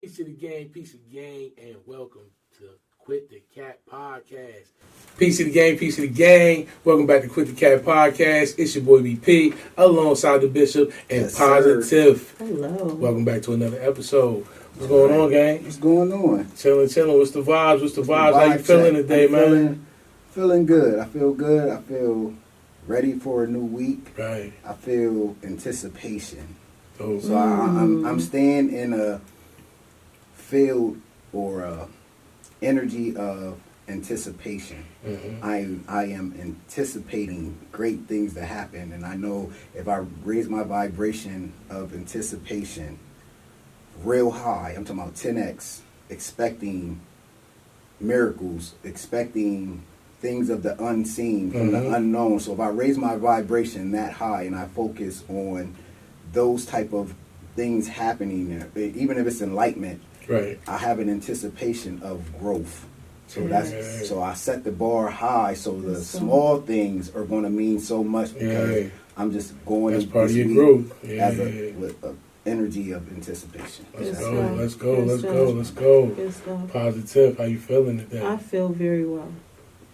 Peace of the gang, and welcome to Quit the Cat Podcast. Peace of the gang. Welcome back to Quit the Cat Podcast. It's your boy BP, alongside the Bishop and PosiTiff. Hello. Welcome back to another episode. What's going on, gang? What's going on? Chilling. What's the vibes? How you feeling today, man? Feeling good. I feel good. I feel ready for a new week. Right. I feel anticipation. So I'm staying in a field or energy of anticipation. Mm-hmm. I am anticipating great things to happen, and I know if I raise my vibration of anticipation real high, I'm talking about 10x, expecting miracles, expecting things of the unseen from the unknown. So if I raise my vibration that high and I focus on those type of things happening, even if it's enlightenment, right, I have an anticipation of growth. So so I set the bar high, so the small things are going to mean so much because I'm just going. That's part of your growth. With an energy of anticipation. Let's go. PosiTiff, how you feeling today? I feel very well.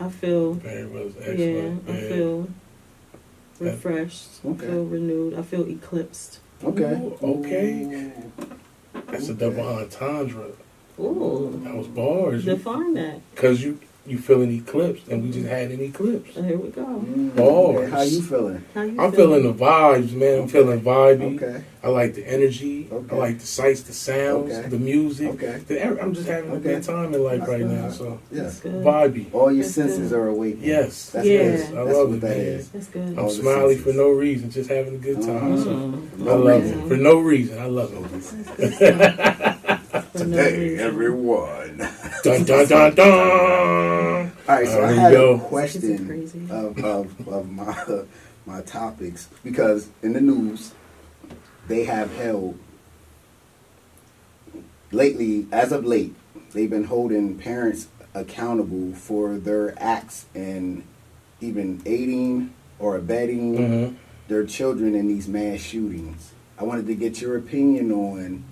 I feel very well. Excellent. I feel refreshed. Okay. I feel renewed. I feel eclipsed. Okay. Ooh, okay. That's a double entendre. Ooh. That was bars. Define that. Because you feeling eclipsed, and we just had an eclipse. Here we go. Bars. How you feeling? I'm feeling the vibes, man. I'm feeling vibey. Okay. I like the energy. Okay. I like the sights, the sounds, the music. Okay. I'm just having a good time in life now. So Yes. vibey. All your senses are awake. Yes. That's I love what it, that man. is. That's good. I'm smiley for no reason, just having a good time. So No I love reason. it. For no reason. I love it. Today, everyone. Dun dun dun dun. All right, so I There had you go. a question of my topics, because in the news they have held lately, as of late, they've been holding parents accountable for their acts and even aiding or abetting their children in these mass shootings. I wanted to get your opinion on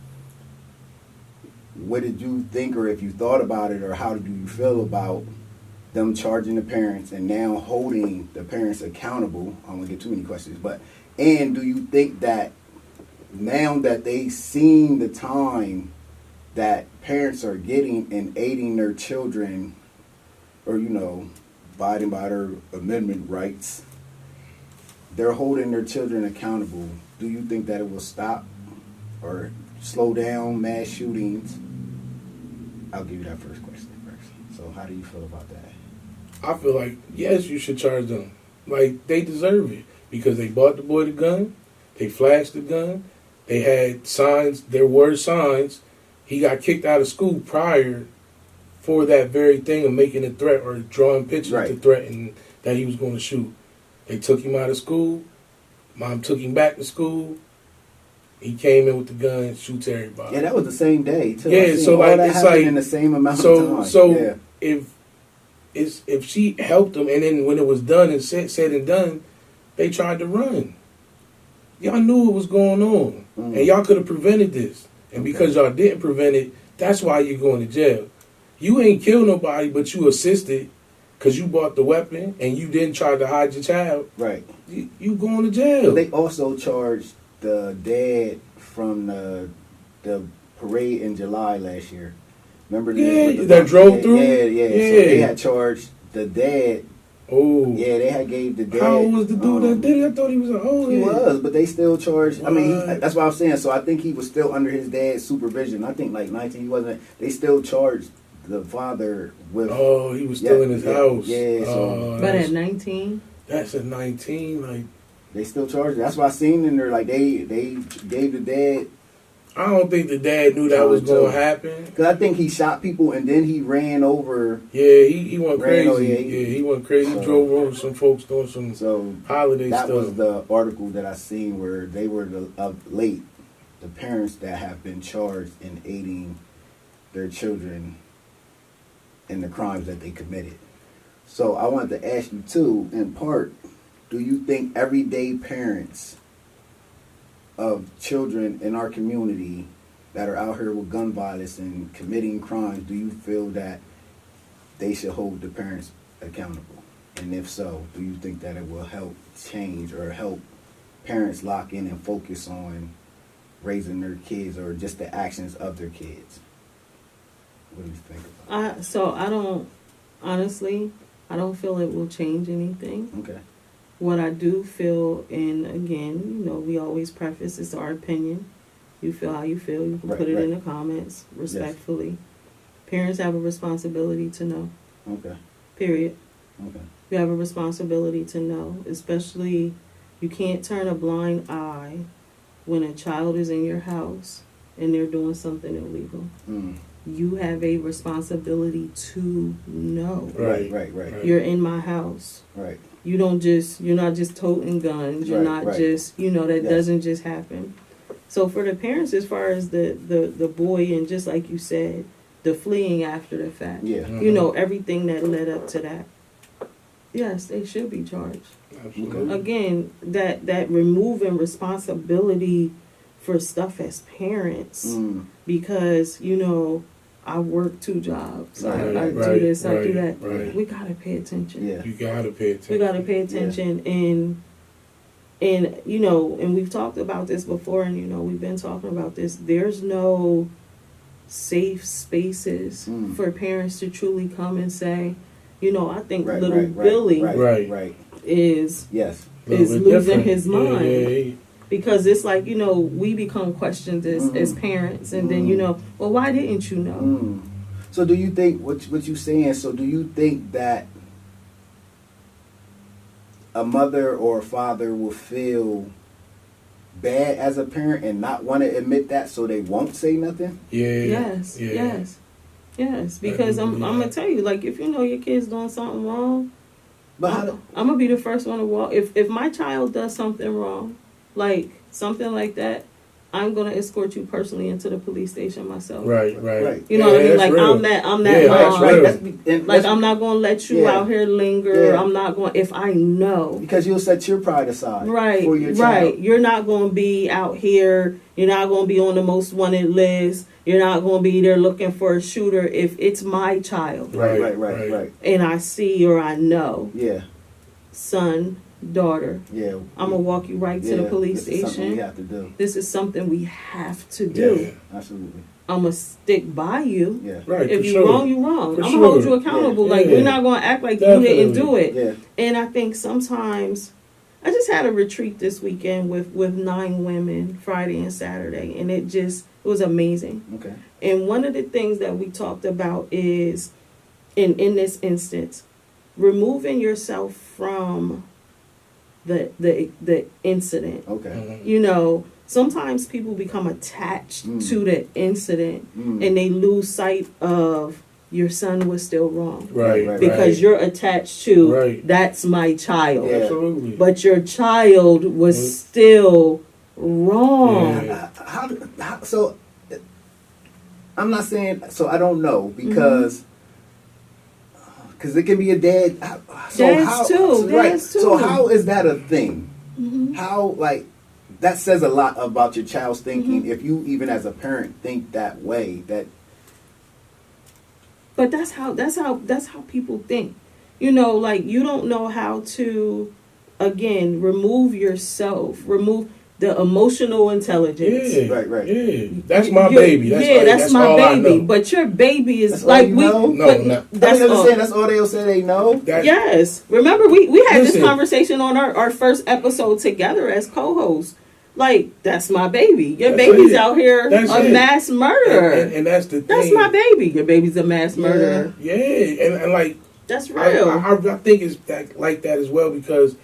what did you think, or if you thought about it, or how do you feel about them charging the parents and now holding the parents accountable? I don't want to get too many questions, and do you think that now that they've seen the time that parents are getting in aiding their children, or abiding by their amendment rights, they're holding their children accountable, do you think that it will stop or slow down mass shootings? I'll give you that first question first. So how do you feel about that? I feel like, yes, you should charge them. Like, they deserve it. Because they bought the boy the gun. They flashed the gun. They had signs. There were signs. He got kicked out of school prior for that very thing of making a threat or drawing pictures to threaten that he was going to shoot. They took him out of school. Mom took him back to school. He came in with the gun, shoots everybody. Yeah, that was the same day too. Yeah, so like it's like in the same amount of time. So if she helped them, and then when it was done and said and done, they tried to run. Y'all knew what was going on, and y'all could have prevented this. And because y'all didn't prevent it, that's why you're going to jail. You ain't killed nobody, but you assisted because you bought the weapon and you didn't try to hide your child. Right. You going to jail. But they also charged the dad from the parade in July last year. Remember that drove through? Yeah. So they had charged the dad. Oh. Yeah, they had gave the dad. How old was the dude that did it? I thought he was an old. He was, but they still charged. What? I mean, that's what I'm saying. So I think he was still under his dad's supervision. I think like 19, he wasn't. They still charged the father with. Oh, he was still in his house. Yeah. So, but at 19. That's at 19, like. They still charged. That's why I seen in there, like, they gave the dad. I don't think the dad knew that was going to happen. Because I think he shot people and then he ran over. Yeah, he went crazy. He went crazy. So, drove over some folks doing some holiday stuff. That was the article that I seen where they were of late, the parents that have been charged in aiding their children in the crimes that they committed. So I wanted to ask you, too, in part, do you think everyday parents of children in our community that are out here with gun violence and committing crimes, do you feel that they should hold the parents accountable? And if so, do you think that it will help change or help parents lock in and focus on raising their kids or just the actions of their kids? What do you think about it? So I don't, honestly, I don't feel it will change anything. Okay. What I do feel, and again, we always preface it's our opinion. You feel how you feel. You can Right, put it right. in the comments respectfully. Parents have a responsibility to know. Okay. Period. Okay. You have a responsibility to know, especially you can't turn a blind eye when a child is in your house and they're doing something illegal. Mm. You have a responsibility to know. Right. You're in my house. Right. You're not just toting guns. You're Right, not right. just, that Yes. doesn't just happen. So for the parents, as far as the boy, and just like you said, the fleeing after the fact, Yeah. Mhm. everything that led up to that, yes, they should be charged. Absolutely. Again, that removing responsibility for stuff as parents, Mm. because, I work 2 jobs. Right, I do right, this, I do right, that. right. We gotta pay attention. Yeah. You gotta pay attention. We gotta pay attention, and we've talked about this before, and we've been talking about this. There's no safe spaces Mm. for parents to truly come and say, I think Right, little right, Billy Right. is Yes. Little is bit losing different. his mind. Yeah. Because it's like, we become questioned as parents, and then, well, why didn't you know? Mm. So do you think what you saying? So do you think that a mother or a father will feel bad as a parent and not want to admit that, so they won't say nothing? Yeah. Yes. Because I'm gonna tell you, like, if your kid's doing something wrong, But how do, I'm gonna be the first one to walk. If my child does something wrong, like something like that, I'm gonna escort you personally into the police station myself. Right. You know what I mean? that's Like real. I'm that Yeah, that's mom. real. and Like that's- I'm not gonna let you Yeah. out here linger. Yeah. I'm not going if I know. because you'll set your pride aside Right, for your child. right. You're not going to be out here. You're not going to be on the most wanted list. You're not going to be there looking for a shooter if it's my child Right. and I see or I know, Yeah. son, daughter. Yeah. I'm gonna walk you right to the police this is something station. we have to do. This is something we have to do. Yeah. Absolutely. I'm gonna stick by you. Yeah. Right. If for you sure. wrong, you wrong. For I'm gonna hold sure. you accountable. Yeah. Like Yeah. we're not gonna act like Definitely. you didn't do it. Yeah. And I think sometimes I just had a retreat this weekend with 9 women, Friday and Saturday, and it was amazing. Okay. And one of the things that we talked about is in this instance, removing yourself from the incident. Okay. Mhm. Sometimes people become attached Mm. to the incident Mm. and they lose sight of your son was still wrong. Right. Because you're attached to Right. that's my child. Yeah. Absolutely. But your child was Mm. still wrong. Yeah. So I'm not saying, so I don't know because it can be a dad. Dads too. Right. Dads So too. how is that a thing? Mhm. How, like, that says a lot about your child's thinking Mm-hmm. if you even as a parent think that way. But that's how people think. Like you don't know how to again remove the emotional intelligence. Yeah. Right. Yeah. That's my baby. That's my all I baby. know. But your baby is That's all like you we. know? No, but no. That's I'm all. saying that's all they'll say they know. Yes. Remember we had Listen. this conversation on our first episode together as co-hosts. Like, that's my baby. Your That's baby's it. out here That's a it. mass murderer. And that's the thing. That's my baby. Your baby's a mass murderer. Yeah. And like That's real. I think it's like that as well because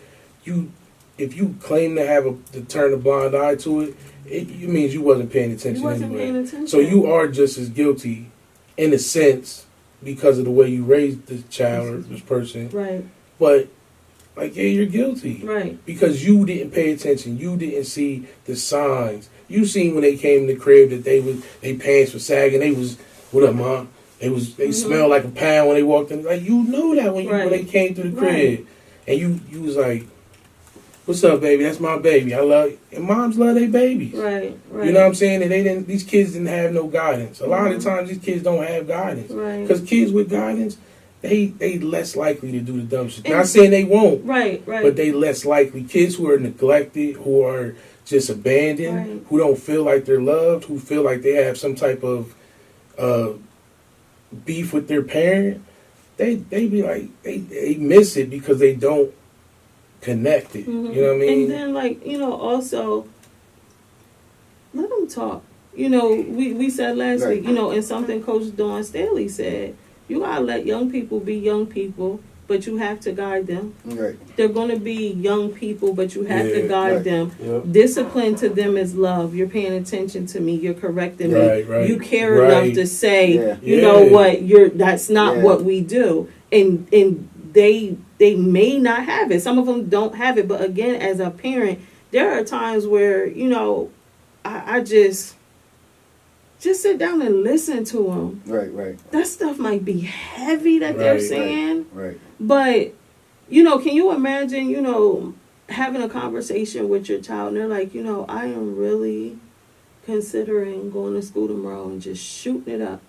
if you claim to turn a blind eye to it, it means you wasn't paying attention You wasn't anyway. paying attention. So you are just as guilty in a sense because of the way you raised this child or this person. Right. But like, yeah, you're guilty. Right. Because you didn't pay attention. You didn't see the signs. You seen when they came to the crib that they pants were sagging. They was, what up, Mom? They smelled like a pound when they walked in. Like, you know that when they came to the crib. Right. And you was like, What's up, baby? That's my baby. I love you. And moms love their babies. Right. You know what I'm saying? And these kids didn't have no guidance. A lot of times these kids don't have guidance. Right. Because kids with guidance, they less likely to do the dumb shit. Not saying they won't. Right. But they less likely. Kids who are neglected, who are just abandoned, who don't feel like they're loved, who feel like they have some type of beef with their parent, they be like, they miss it because they don't connect it. You know what I mean? And then, like, also, let them talk. We said last week, and something Coach Dawn Staley said, you gotta let young people be young people, but you have to guide them. Right. They're going to be young people, but you have to guide them. Yep. Discipline to them is love. You're paying attention to me. You're correcting me. Right. You care enough to say, you know Yeah. what, that's not what we do. And they may not have it. Some of them don't have it. But again, as a parent, there are times where, I just sit down and listen to them. Right. That stuff might be heavy that they're saying. Right. But, can you imagine, having a conversation with your child and they're like, I am really considering going to school tomorrow and just shooting it up.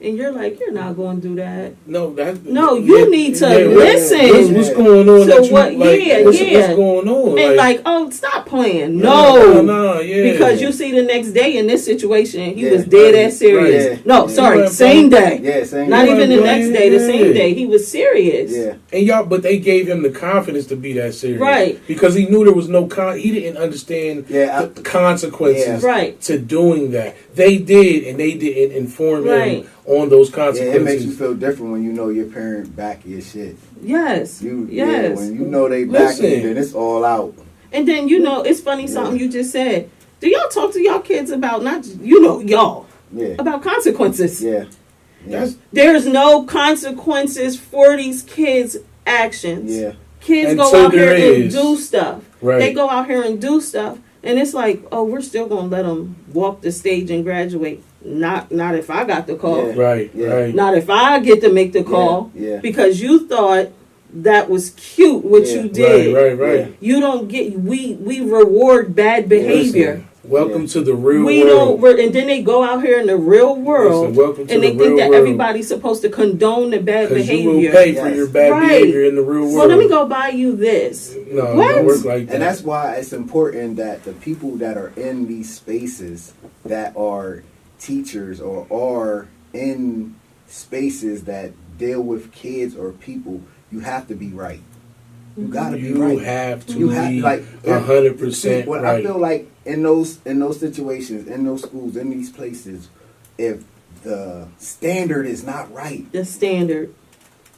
And you're like, you're not going to do that. No, you need to listen. What's going on? So what's going on? And stop playing. No. Because you see the next day in this situation, he was dead ass serious. Right. No, sorry, same day. Yeah, same Not day. even the next day, the same day. He was serious. Yeah. And but they gave him the confidence to be that serious. Right. Because he knew there was no he didn't understand the consequences to doing that. They did, and they didn't inform him on those consequences. Yeah, it makes you feel different when you know your parent back your shit. Yes. When you know they back you, then it's all out. And then, it's funny something you just said. Do y'all talk to y'all kids about, not y'all, about consequences? Yeah. There's no consequences for these kids' actions. Yeah. Kids go out here and do stuff. Right. They go out here and do stuff. And it's like, oh, we're still going to let them walk the stage and graduate. Not if I got the call. Yeah. Right. Not if I get to make the call. Yeah. Because you thought that was cute what you did. Right. You don't get, we reward bad behavior. Listen, welcome to the real world. And then they go out here in the real world. Welcome to and they think that everybody's supposed to condone the bad behavior. You will pay for your bad behavior in the real world. So let me go buy you this. No, it don't work like that. And that's why it's important that the people that are in these spaces that are teachers or are in spaces that deal with kids or people, you have to be right. You gotta be right. You have to be 100% right. I feel like in those situations, in those schools, in these places, if the standard is not right. The standard.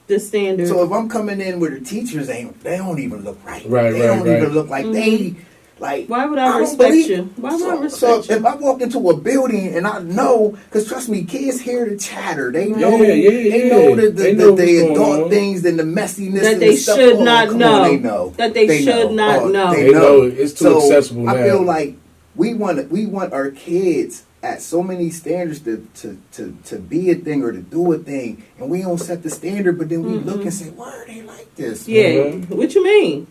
So if I'm coming in where the teachers they don't even look right. They don't even look like they. Like, why would I respect you? Why would I respect you? If I walk into a building and I know, because trust me, kids hear the chatter. They know. They know the adult things and the messiness that and they the stuff. should not know. They know that they should not know. They know it's too accessible now. I feel like we want our kids at so many standards to be a thing or to do a thing, and we don't set the standard, but then we look and say, why are they like this? Yeah, what you mean?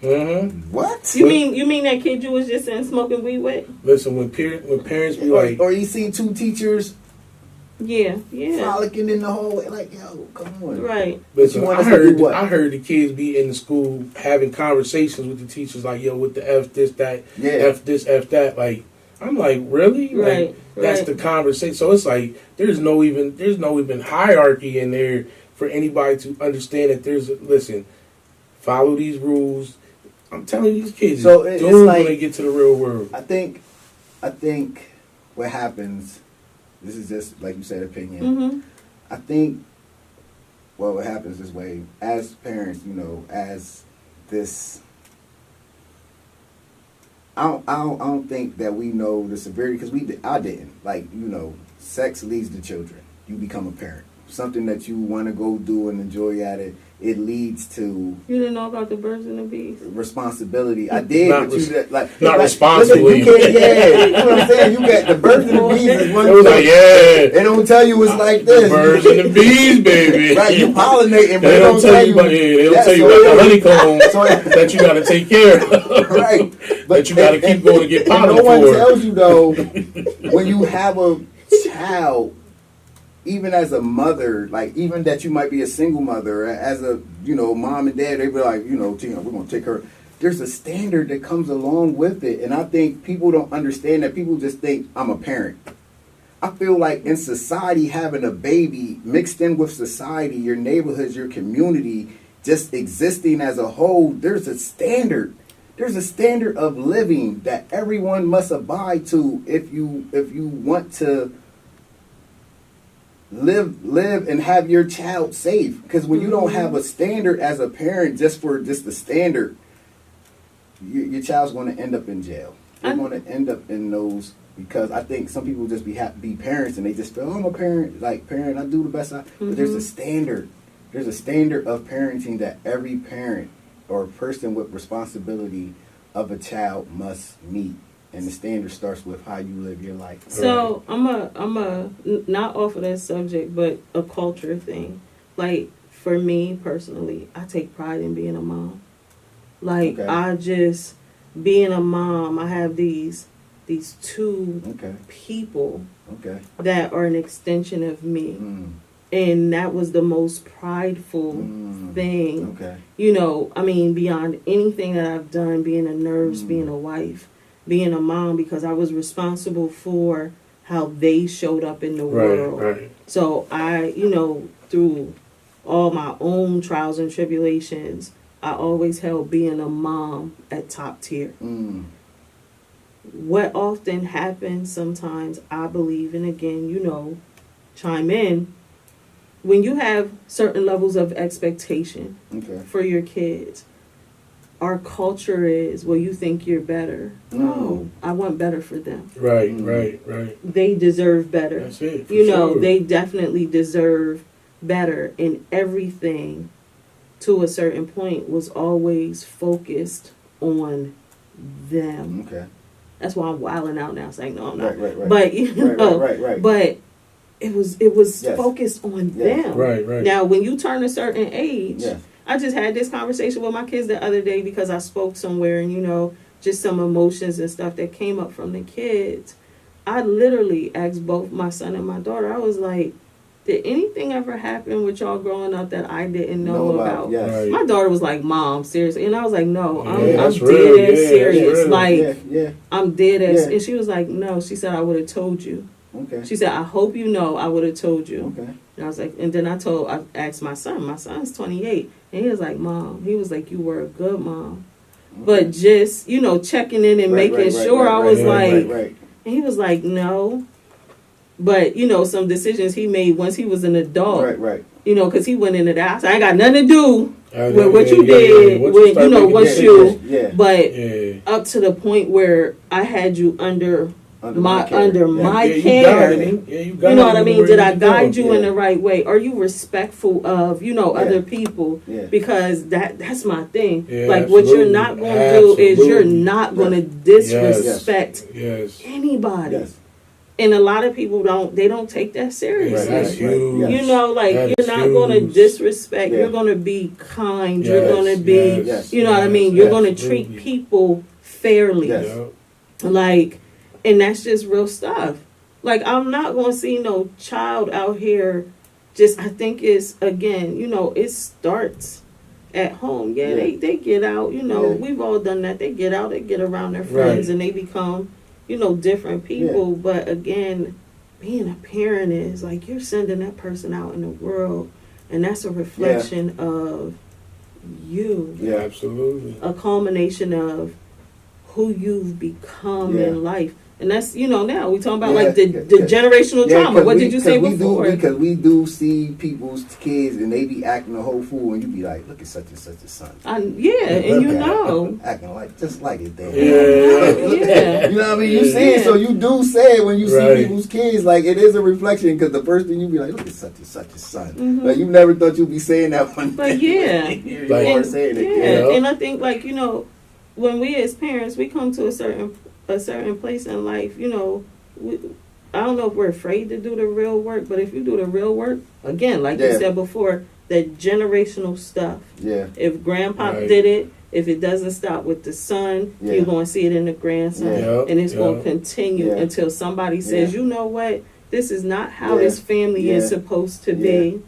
What? You mean that kid you was just in smoking weed with? Listen, when parents be like, or you see two teachers, yeah, frolicking in the hallway, like, yo, come on, right? Listen, I heard the kids be in the school having conversations with the teachers, like, yo, with the F this that, F this F that, like. I'm like, really? Right. That's the conversation. So it's like there's no even hierarchy in there for anybody to understand that follow these rules. I'm telling you, these kids are doomed when they get to the real world. I think what happens, this is just like you said, opinion. I think what happens this way, as parents, as this. I don't think that we know the severity because I didn't. Like, sex leads to children. You become a parent. something that you want to go do and enjoy at it, it leads to You didn't know about the birds and the bees? responsibility. I did, Not but you not like, responsibly. Listen, you can't, you know what I'm saying? You got the birds and the bees is one It was thing. like, yeah, They don't tell you it's like the this. birds and the bees, baby. Right, you pollinating, but They don't tell you about yeah, the honeycomb so- that you got to take care of. right. That you got to keep going to get and pollen no one for. tells you though, when you have a child, even as a mother, like even that you might be a single mother, as a mom and dad, they be like, Tina, we're gonna take her. There's a standard that comes along with it, and I think people don't understand that. People just think I'm a parent. I feel like in society, having a baby mixed in with society, your neighborhoods, your community, just existing as a whole, there's a standard. There's a standard of living that everyone must abide to if you want to live and have your child safe. Because when you don't have a standard as a parent, just the standard, your child's going to end up in jail. They're going to end up in those, because I think some people just be parents and they just feel, I'm a parent, I do the best I. But there's a standard. There's a standard of parenting that every parent or person with responsibility of a child must meet. And the standard starts with how you live your life. So I'm a not off of that subject, but a culture thing. Like for me personally, I take pride in being a mom. Like I just being a mom, I have these two people that are an extension of me. And that was the most prideful thing. Beyond anything that I've done, being a nurse, being a wife, being a mom, because I was responsible for how they showed up in the world. Right. So I, through all my own trials and tribulations, I always held being a mom at top tier. What often happens sometimes, I believe, and again, chime in, when you have certain levels of expectation for your kids, our culture is, well, you think you're better. No, I want better for them. Right. They deserve better. That's it. Sure. They definitely deserve better. And everything, to a certain point, was always focused on them. That's why I'm wilding out now, saying, no, I'm not. Right. But but it was focused on them. Right. Now, when you turn a certain age, I just had this conversation with my kids the other day because I spoke somewhere and, just some emotions and stuff that came up from the kids. I literally asked both my son and my daughter, I was like, did anything ever happen with y'all growing up that I didn't know about? Yes. My daughter was like, Mom, seriously? And I was like, no, I'm dead ass serious. I'm dead ass. And she was like, no. She said, I would have told you. She said, I hope you know I would have told you. And I was like, and then I asked my son. My son's 28. And he was like, Mom. He was like, you were a good mom. But just, checking in and making sure. I was like, and he was like, no. But, some decisions he made once he was an adult. Because he went into that. I said, I ain't got nothing to do with what you did. But up to the point where I had you under my care. You know what I mean? Did I guide you in the right way? Are you respectful of, other people? Because that's my thing. Like what you're not going to do is you're not going to disrespect anybody. And a lot of people don't take that seriously. That's huge. You're not going to disrespect. You're going to be kind. You're going to be, what I mean? You're going to treat people fairly. And that's just real stuff. Like, I'm not going to see no child out here I think it's, again, it starts at home. They get out, we've all done that. They get out, they get around their friends, and they become, different people. But again, being a parent is like you're sending that person out in the world, and that's a reflection of you. Absolutely. A culmination of who you've become in life. And that's, now we talking about like the generational trauma. What did you say before? Because we do see people's kids and they be acting a whole fool, and you be like, look at such and such a son. And acting like just like it there. Yeah. You know what I mean? You see it, so you do say it when you see people's kids. Like, it is a reflection, because the first thing you be like, look at such and such a son. Mm-hmm. Like, you never thought you'd be saying that one. But yeah, you are saying it. And I think, like, when we as parents, we come to a certain place in life, I don't know if we're afraid to do the real work, but if you do the real work, again, like you said before, that generational stuff. Yeah. If grandpa did it, if it doesn't stop with the son, you're going to see it in the grandson. And it's going to continue until somebody says, you know what, this is not how this family is supposed to be.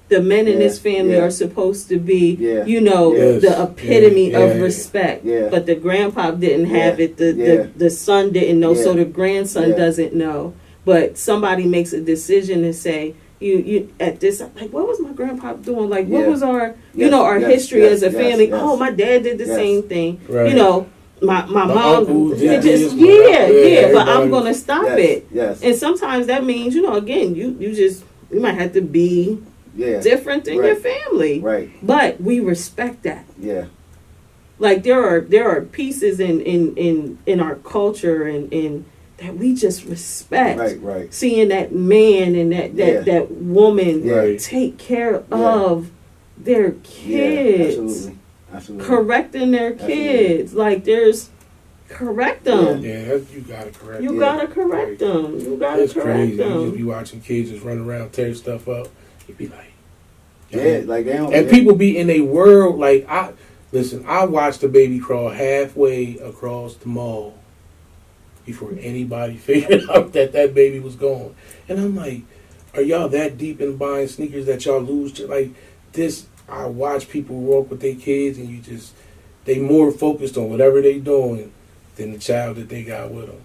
The men in this family are supposed to be, the epitome of respect. But the grandpa didn't have it. The son didn't know, so the grandson doesn't know. But somebody makes a decision and say, you at this, like, what was my grandpa doing? Like, what was our, our history as a family? Oh, my dad did the same thing. Right. My mom did this. But I'm going to stop it. And sometimes that means, again, you might have to be different in your family. Right. But we respect that. Yeah. Like, there are pieces in our culture and that we just respect. Right. Seeing that man and that woman take care of their kids. Absolutely. Correcting their kids. Like, correct them. Yeah, you gotta correct them. You gotta correct them. You gotta correct them. You just be watching kids just run around, tear stuff up. You'd be like, like they don't. And people be in a world like I watched a baby crawl halfway across the mall before anybody figured out that baby was gone. And I'm like, are y'all that deep in buying sneakers that y'all lose? Like this, I watch people walk with their kids, and they more focused on whatever they doing than the child that they got with them.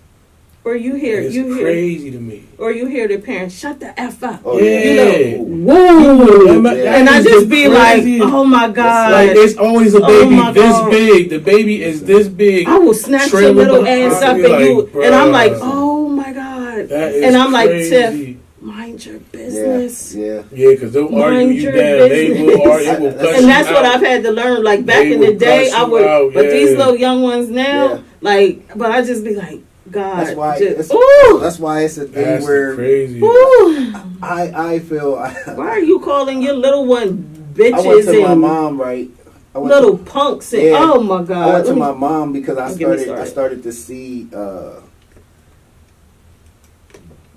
Or you hear, it's crazy to me. Or you hear the parents, shut the F up. Oh, yeah. Whoa. And I just be like, oh my God. Like, there's always a baby this big. The baby is this big. I will snatch your little ass up and I'm like, oh my God. And I'm like, Tiff, mind your business. Yeah, because they'll argue you down. They will argue. And that's what I've had to learn. Like, back in the day, I would, but these little young ones now, like, but I just be like, God, that's why it's a thing that's where crazy. I feel. Why are you calling your little one bitches? I went to my mom, right? Little punks. And, oh my God! I went to my mom because I started to see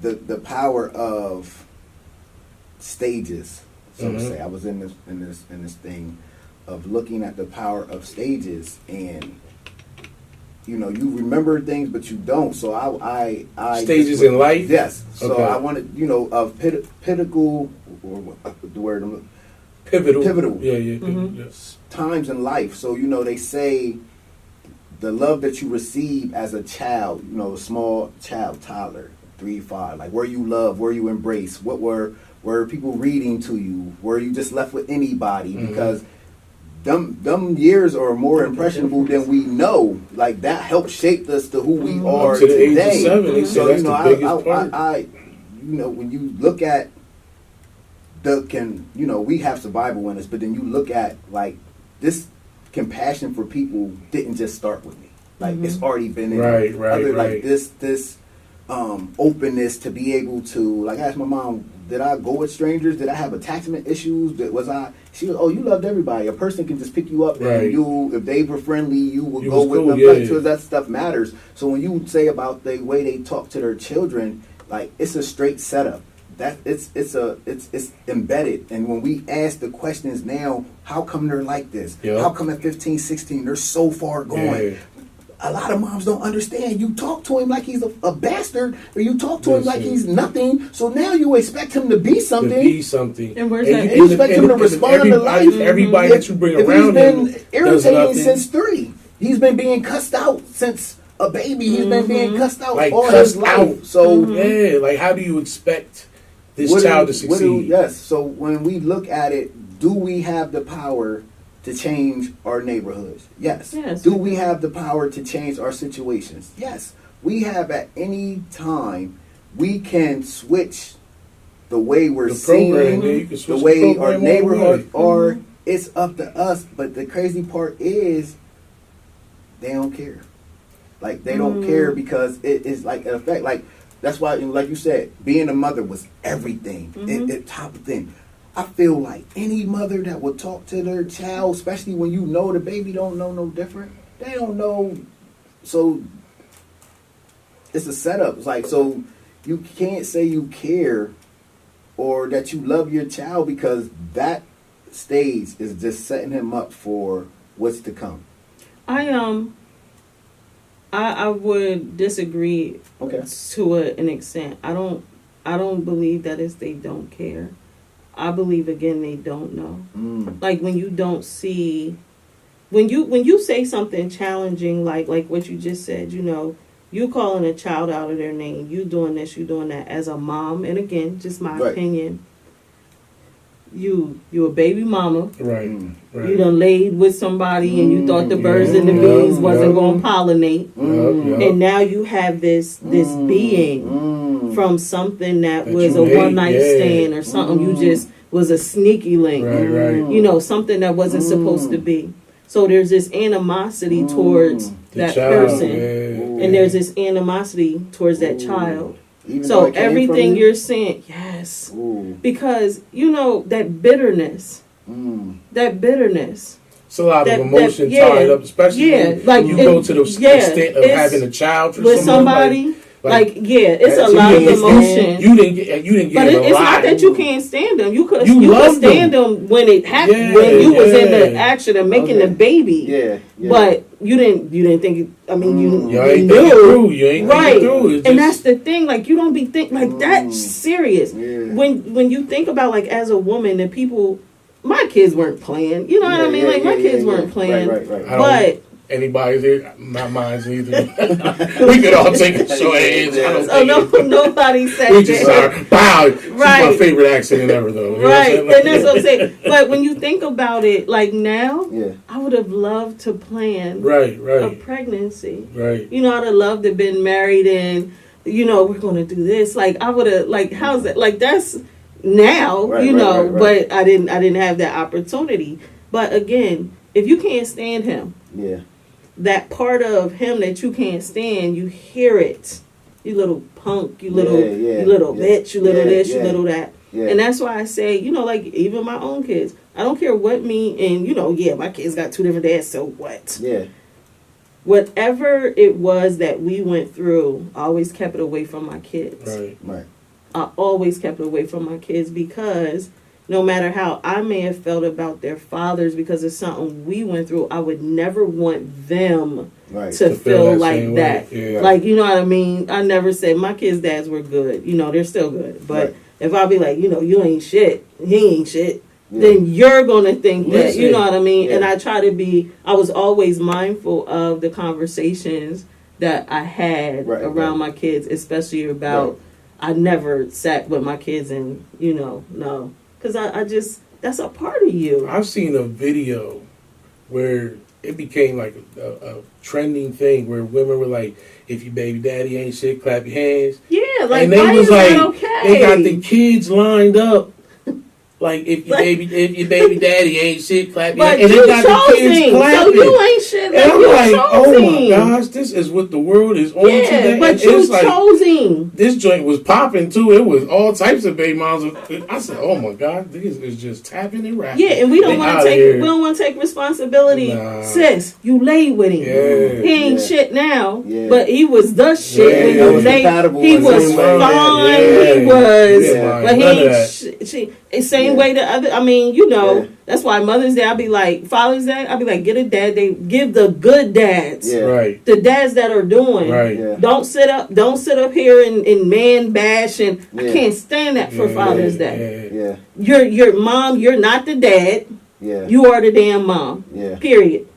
the power of stages. So to say, I was in this thing of looking at the power of stages and. You remember things, but you don't. So I stages in life. Yes. So I wanted, of pivotal, or the word pivotal. Yeah. Times in life. So they say the love that you receive as a child, a small child, toddler, 3, 5, like were you loved, were you embraced, what were people reading to you, were you just left with anybody because. Them years are more impressionable than we know. Like, that helped shape us to who we are to the today. Age of 7, so that's the biggest part. I when you look at we have survival in us, but then you look at like this compassion for people didn't just start with me. Like it's already been in me. Like this openness to be able to, like, I asked my mom, did I go with strangers? Did I have attachment issues? She was, you loved everybody. A person can just pick you up and if they were friendly, you would go with them. So that stuff matters. So when you say about the way they talk to their children, like, it's a straight setup. That it's embedded. And when we ask the questions now, how come they're like this? Yep. How come at 15, 16, they're so far gone? Yeah. A lot of moms don't understand. You talk to him like he's a bastard, or you talk to him like he's nothing. So now you expect him to be something. And where's that? You expect him to respond to life. Everybody that you bring around him, he's been irritating since 3. He's been being cussed out since a baby. He's been being cussed out all his life. So like, how do you expect this child to succeed? So when we look at it, do we have the power to change our neighborhoods? Yes. Do we have the power to change our situations? Yes. we have at any time, we can switch the way we're seeing, the way our neighborhood are. It's up to us. But the crazy part is, they don't care. Like, they don't care because it is like an effect. Like, that's why, like you said, being a mother was everything. It top of thing. I feel like any mother that would talk to their child, especially when you know the baby don't know no different, they don't know. So it's a setup. It's like, so you can't say you care or that you love your child because that stage is just setting him up for what's to come. I would disagree to an extent. I don't believe that is they don't care. I believe again they don't know. Like when you don't see, when you say something challenging like what you just said, you know, you calling a child out of their name, you doing this, you doing that as a mom, and again, just my opinion. You a baby mama. Right. You done laid with somebody and you thought the birds and the bees wasn't going to pollinate. And now you have this being from something that was a one night stand or something you just was a sneaky link. You know, something that wasn't supposed to be. So there's this animosity towards that person. And there's this animosity towards that child. Even so everything you're saying, yes, because you know that bitterness, It's a lot of emotion tied up, especially when you go to the extent of having a child with somebody. It's a lot of emotion. You didn't get but it's not that you can't stand them. You could stand them when it happened, when you was in the action of making the baby. But you didn't think. I mean, you ain't knew. You ain't right. Through. And that's the thing. Like you don't be think that's serious. When you think about like as a woman, the people, my kids weren't playing. You know what I mean? Like my kids weren't playing. Right. But anybody's here, not mine's either. We could all take a show hands. Nobody said we just that. Wow, it's my favorite accident ever, though. Right, and that's what I'm saying. But when you think about it, like now, I would have loved to plan a pregnancy. Right. You know, I'd have loved to have been married and, you know, we're going to do this. Like, I would have, like, how's that? Like, that's now, right. But I didn't have that opportunity. But again, if you can't stand him, that part of him that you can't stand, you hear it. You little punk, you little bitch, you little this, you little that. And that's why I say, you know, like even my own kids, I don't care what and you know, my kids got 2 different dads, so what? Whatever it was that we went through, I always kept it away from my kids. Right. I always kept it away from my kids because no matter how I may have felt about their fathers because of something we went through, I would never want them to feel like that. Like, you know what I mean? I never said my kids' dads were good. You know, they're still good. But if I be like, you know, you ain't shit, he ain't shit, then you're going to think that, you know what I mean? And I try to I was always mindful of the conversations that I had around my kids, especially about, I never sat with my kids and, you know, no. Because I just, that's a part of you. I've seen a video where it became like a trending thing where women were like, if your baby daddy ain't shit, clap your hands. Yeah, like, and they why was is like, that okay? They got the kids lined up. Like, if your baby daddy ain't shit, clap your hands. And they got the kids clapping. So you ain't shit, and I'm like, oh my gosh, this is what the world is on today. But you choosing. This joint was popping too. It was all types of baby moms. I said, oh my God, this is just tapping and rapping. Yeah, and we don't want to take responsibility. Sis, you laid with him. He ain't shit now, but he was the shit when you laid. He was fine. He was, but he ain't same way the other. I mean, you know, that's why Mother's Day, I'll be like, Father's Day, I'll be like, get a dad. They give the good dads, the dads that are doing. Don't sit up here and man bash, and I can't stand that for Father's Day. Your mom, you're not the dad. You are the damn mom. Period.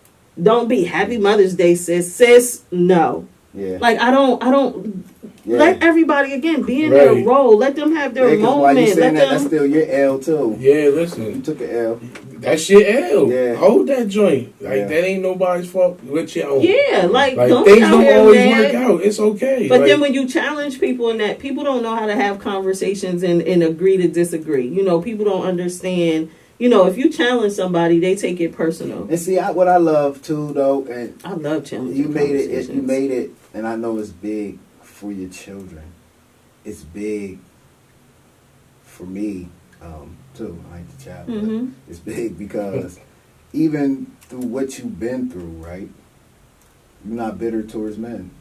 Don't be Happy Mother's Day, sis. No. Like I don't. Let everybody again be in their role. Let them have their moment. Why you saying that's still your L too. Yeah, listen. You took an L. That's your L. Yeah. Hold that joint. Like that ain't nobody's fault. With your own. Yeah, like don't things out don't here always mad. work out. It's okay. But then when you challenge people in that, people don't know how to have conversations and agree to disagree. You know, people don't understand. You know, if you challenge somebody, they take it personal. And see, what I love too, though, and I love challenging. You made it, and I know it's big for your children. It's big for me too. I ain't the child. But it's big because even through what you've been through, right? You're not bitter towards men.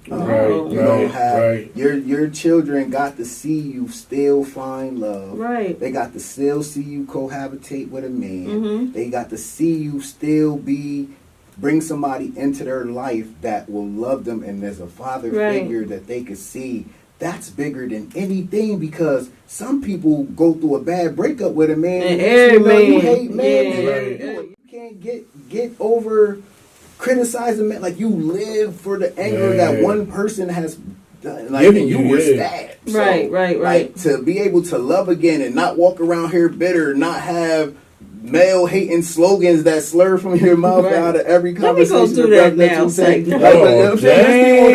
You don't have your children got to see you still find love. Right. They got to still see you cohabitate with a man. They got to see you still bring somebody into their life that will love them, and there's a father figure that they could see. That's bigger than anything, because some people go through a bad breakup with a man and you hate men. You can't get over criticizing men. Like, you live for the anger that one person has done. Like, and you were stabbed. Right. Like, to be able to love again and not walk around here bitter, not have male hating slogans that slur from your mouth out of every conversation. Let me go do that now.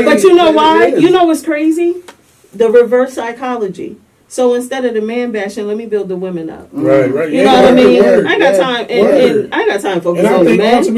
But you know why? You know what's crazy? The reverse psychology. So instead of the man bashing, let me build the women up. Right. You know what I mean? I ain't got time, and I ain't got time to focus on the men. Let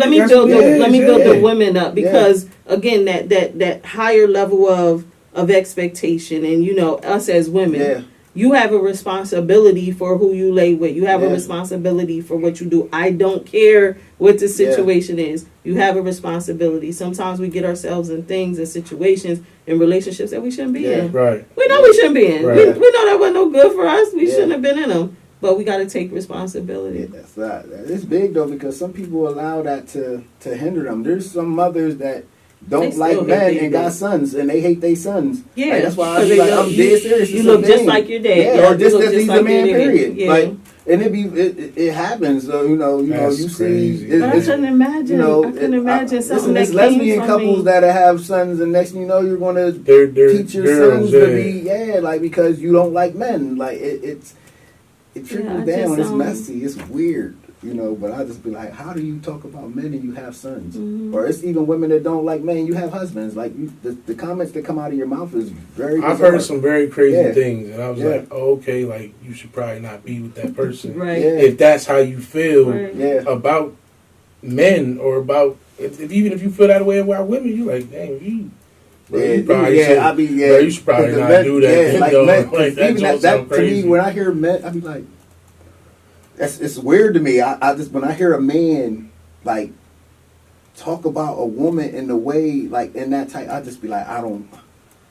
me build the women up, because again, that higher level of expectation, and you know, us as women, you have a responsibility for who you lay with. You have a responsibility for what you do. I don't care what the situation is. You have a responsibility. Sometimes we get ourselves in things and situations in relationships that we shouldn't be in. Right. We know we shouldn't be in. We know that wasn't no good for us. We shouldn't have been in them. But we got to take responsibility. Yeah, that's right. It's big though, because some people allow that to hinder them. There's some mothers that don't like men and got sons, and they hate their sons. Yeah, like, that's why I'm dead serious. You look just like your dad, or just that he's a man. Period. Yeah. Like, and it happens. So you see. I couldn't imagine. I couldn't imagine something that came lesbian from couples me. that have sons, and next thing you know, you're going to teach your girls, sons to be like, because you don't like men. Like it trickles down. It's messy. It's weird. You know, but I just be like, how do you talk about men and you have sons? Or it's even women that don't like men, you have husbands. Like, the comments that come out of your mouth is very bizarre. I've heard some very crazy things, and I was like, oh, okay, like, you should probably not be with that person. If that's how you feel about men, or about, even if you feel that way about women, you like, dang, you probably you should probably not do that. That to me, when I hear men, I be like, it's weird to me. I just, when I hear a man like talk about a woman in the way, like in that type, I just be like, I don't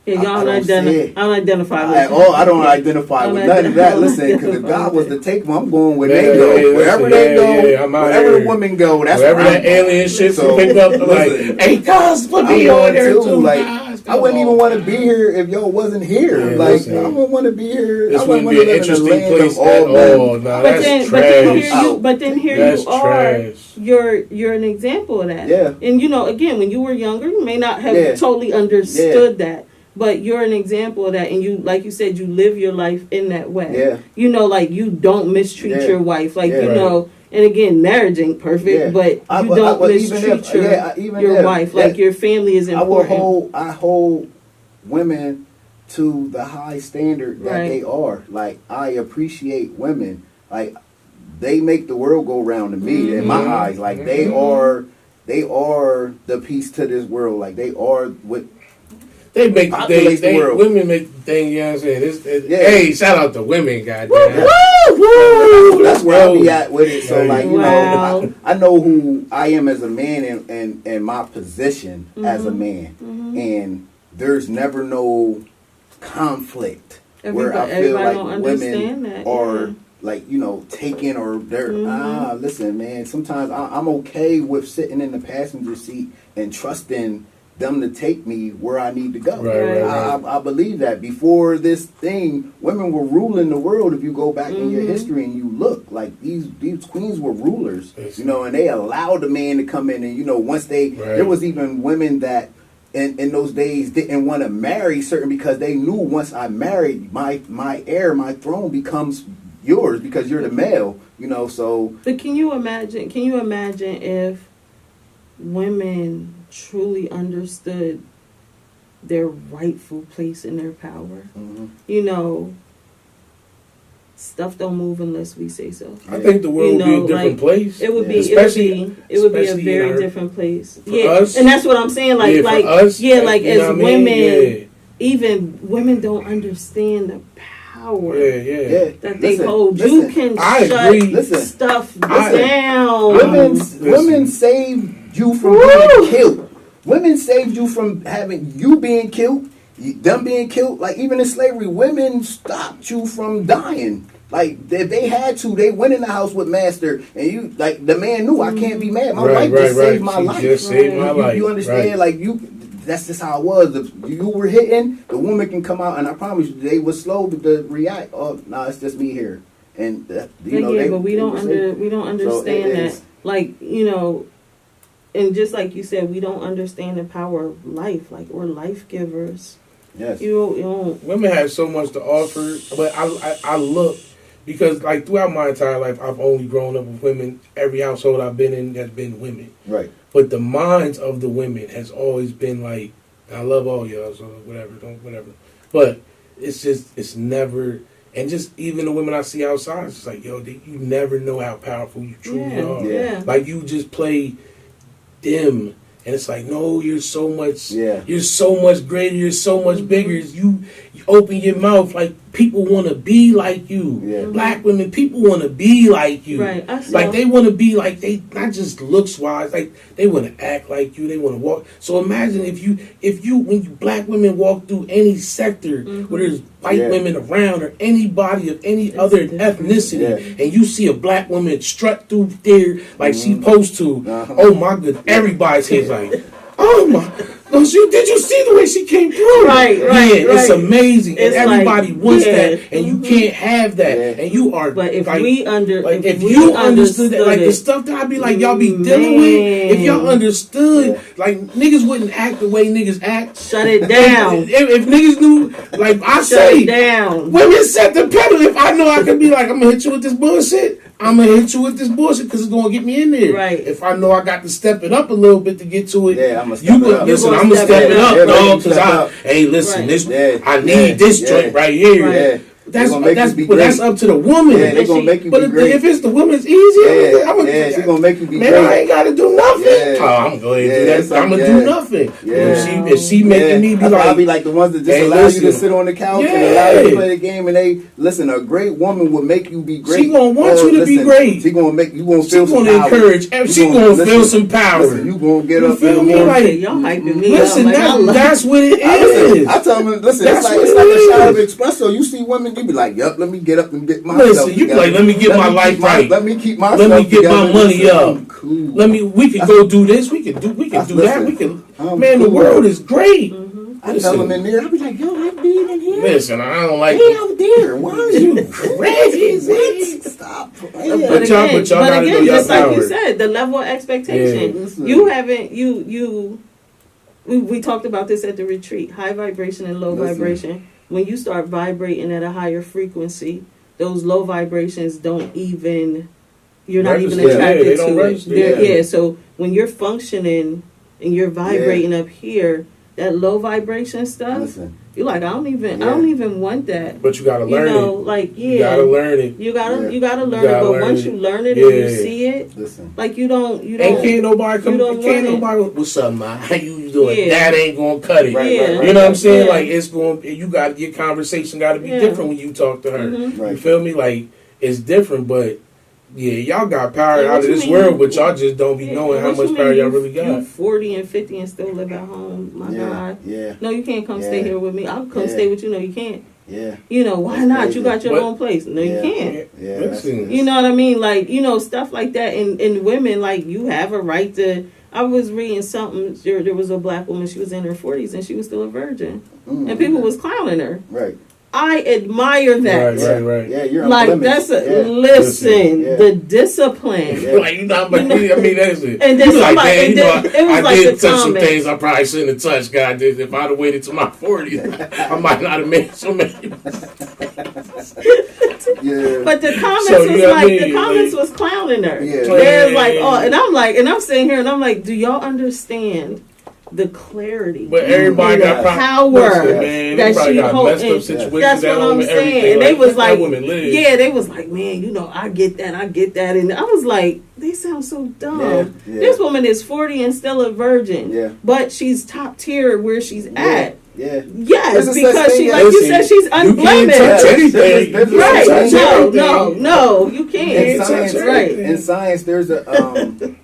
identify with that. I don't identify with none of that. Listen, because if God was to take them, I'm going where they go. Wherever they go, wherever the women go, that's where that alien shit pick up. Like, hey, guys, put me on there too. Like, I wouldn't even want to be here if y'all wasn't here. Like, I wouldn't want to be here. This wouldn't be an interesting place at all. Nah, that's trash. But then here you are. You're an example of that. Yeah. And you know, again, when you were younger, you may not have totally understood that. But you're an example of that, and you, like you said, you live your life in that way. Yeah. You know, like, you don't mistreat your wife. Like, you know, and again, marriage ain't perfect, but you don't mistreat your wife. Like, your family is important. I hold women to the high standard that they are. Like, I appreciate women. Like, they make the world go round to me, in my eyes. Like, they are the piece to this world. Like, they are what... They make the world. Women make the thing, you know what I'm saying? Hey, shout out to women, goddamn. Woo! That's where I be at with it. So, like, you know, I know who I am as a man and my position as a man. And there's never no conflict where I feel like women are, like, you know, taken, or they're, listen, man, sometimes I'm okay with sitting in the passenger seat and trusting them to take me where I need to go. I believe that. Before this thing, women were ruling the world. If you go back in your history and you look, like, these queens were rulers, you know, and they allowed the man to come in, and, you know, once there was even women that in those days didn't want to marry certain because they knew once I married, my heir, my throne becomes yours because you're the male, you know. So, but can you imagine if women truly understood their rightful place in their power? mm-hmm. You know, stuff don't move unless we say so. I think the world would be a different place. It would be. Especially, it would be a very different place. For us, and that's what I'm saying. Like, for us, like as women, yeah. even women don't understand the power that they Listen, hold. Listen, you can I shut agree. stuff down. Women saved you from being killed. Women saved you from having you being killed, them being killed. Like even in slavery, women stopped you from dying. Like if they had to, they went in the house with master, and you like the man knew I can't be mad. My wife just saved my life. Just saved my life. You understand? Like you. That's just how it was. If you were hitting, the woman can come out, and I promise you, they were slow to react. Oh, no, it's just me here, and you know. But we don't understand that. Like, you know, and just like you said, we don't understand the power of life. Like we're life givers. Yes. You don't. Women have so much to offer, but I look because like throughout my entire life, I've only grown up with women. Every household I've been in has been women. Right. But the minds of the women has always been like, I love all y'all, so whatever. But it's never, and just even the women I see outside, it's just like, yo, you never know how powerful you truly are. Yeah. Like you just play dim, and it's like, no, you're so much greater, you're so much bigger. You open your mouth, like people want to be like you. Yeah. Black women, people want to be like you. Right. Like they want to be like, they not just looks wise, like they want to act like you, they want to walk. So imagine if you when you black women walk through any sector where there's white women around or anybody of any other ethnicity, and you see a black woman strut through there like she's supposed to, oh my goodness, everybody's head's like, oh my. No, did you see the way she came through? Right. It's amazing, it's and everybody like, wants that, and you can't have that, and you are. But if like, we if you understood that, like the stuff that I be like, y'all be dealing with, if y'all understood, like niggas wouldn't act the way niggas act. Shut it down. If niggas knew, like I Shut it down. women set the pedal. If I know I can be like, I'm gonna hit you with this bullshit. I'm gonna hit you with this bullshit because it's gonna get me in there. Right. If I know I got to step it up a little bit to get to it, I'm gonna step it up. Listen, I'm gonna step it up, dog. Because hey, listen, right. I need this joint right here. Right. That's up to the woman. Yeah, they gonna make you but be great. if it's the woman's easier, she's gonna make you be man, great. I ain't gotta do nothing. Yeah. Oh, I'm gonna go ahead and do that. I'm gonna do nothing. Yeah. If she making me be like, I'll be like the ones that just allow you to sit on the couch and allow you to play the game. And they listen. A great woman will make you be great. She gonna want you to be great. She gonna make you gonna feel some power. Encourage. She gonna feel some power. Listen, you gonna get up in the morning. Like, y'all hyping me listen, up. that's what it is. I tell them, listen, it's like a shot of espresso. You see women, you be like, yup, let me get up and get myself Listen, you be like, let me get my life right. Let me keep myself Let me get together. my money up. Cool. We can go do this. We can do that. We can. Man, the world is great. I tell them in there, I be like, yo, I'm being in here. Listen, I don't like. Hey, out there. Why are you crazy? Stop. But y'all gotta know y'all just power. like you said, the level of expectation. Yeah. You haven't. We talked about this at the retreat. High vibration and low vibration. When you start vibrating at a higher frequency, those low vibrations don't even. You're not even attracted to it. So when you're functioning and you're vibrating up here, that low vibration stuff, you're like, I don't even want that. But you gotta learn it. Like you gotta learn it. You gotta learn it. But once you learn it and you see it, like you don't. And can't nobody come. Can't nobody. What's up, man? How you doing? That ain't gonna cut it. Right, you know what I'm saying? Like it's going. You got your conversation got to be different when you talk to her. You feel me? Like it's different, but. Yeah, y'all got power out of this world, but y'all just don't be knowing how much power y'all really got. You 40 and 50 and still live at home. My God. Yeah. No, you can't come stay here with me. I'll come stay with you. No, you can't. Yeah. You know, why not? Crazy. You got your own place. No, you can't. Yeah. You know what I mean? Like, you know, stuff like that. And women, like, you have a right to... I was reading something. There was a black woman. She was in her 40s and she was still a virgin. And people was clowning her. Right. I admire that. Right. Yeah, you're Like that's listen, Yeah. the discipline. Yeah. Like, you know, but I mean, that's it. And then You like, somebody, man, and you know, then it was I like did the touch some comments. things I probably shouldn't have touched. God, if I'd have waited till my 40s, I might not have made so many. Yeah. But the comments So, was you know what I like mean? the comments Like- was clowning her. Yeah. They're like, oh, and I'm sitting here and I'm like, do y'all understand the clarity? But everybody and got the probably, power listen, man, that they probably she got hold- messed up and situations that's at what home I'm and saying. everything. And they was let like, that woman live. yeah, they was like, man, you know, I get that, and I was like, they sound so dumb. Yeah. This woman is 40 and still a virgin, Yeah. but she's top tier where she's at. Yeah. Yes, There's a such because thing she, as- like you Listen, said, she's you can't unblemished. touch anything. There's a Right? such Touch No, anything. no, you can't. In science, Right. In science, there's a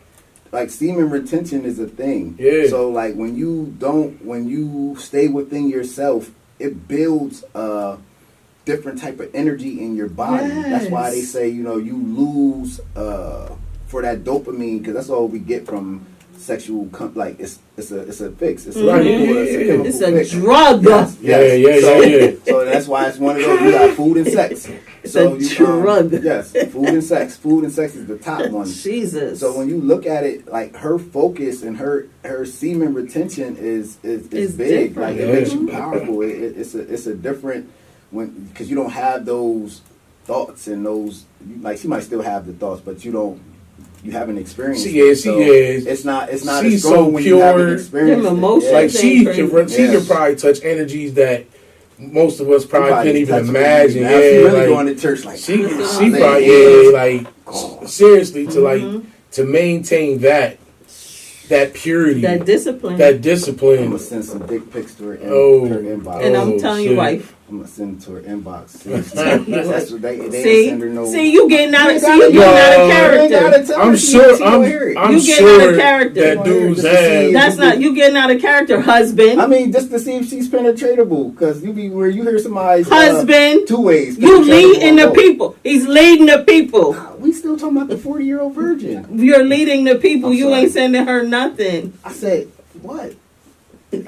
like semen retention is a thing. Yeah. So like when you stay within yourself, it builds a different type of energy in your body. That's why they Yes. say you lose for that dopamine because that's all we get from sexual like it's a fix. It's a Right, chemical, yeah, it's a yeah. chemical It's a fix. drug. Yes, yes. Yeah. So that's why it's one of those. You got food and sex. It's So a drug. Yes, food and sex. Food and sex is the top one. Jesus. So when you look at it, like her focus and her semen retention is It's big. different. Like it makes you powerful. It's a different because you don't have those thoughts and those like she might still have the thoughts, but you haven't experienced. She is. It's not She's as strong so when you haven't pure. experienced Them it. emotions. Like she Crazy. can probably touch energies that most of us probably couldn't even touch imagine. Now she really like, going to church like she man. probably like God. seriously to maintain that purity, that discipline. that I'm discipline. gonna send some dick pics to her, her inbox. and I'm Oh, telling shit. you, wife. I'm gonna send it to her inbox. That's what they See, send her no. you getting out of You character. I'm sure. I'm You getting out sure of character. that dudes Just to see have. if That's not you getting out of character, husband. I mean, just to see if she's penetratable, because you be where you hear somebody's Husband, 2 ways. you penetratable leading the on both. people. He's leading the people. We still talking about the 40-year-old virgin. You're leading the people. I'm You sorry. ain't sending her nothing. I said what?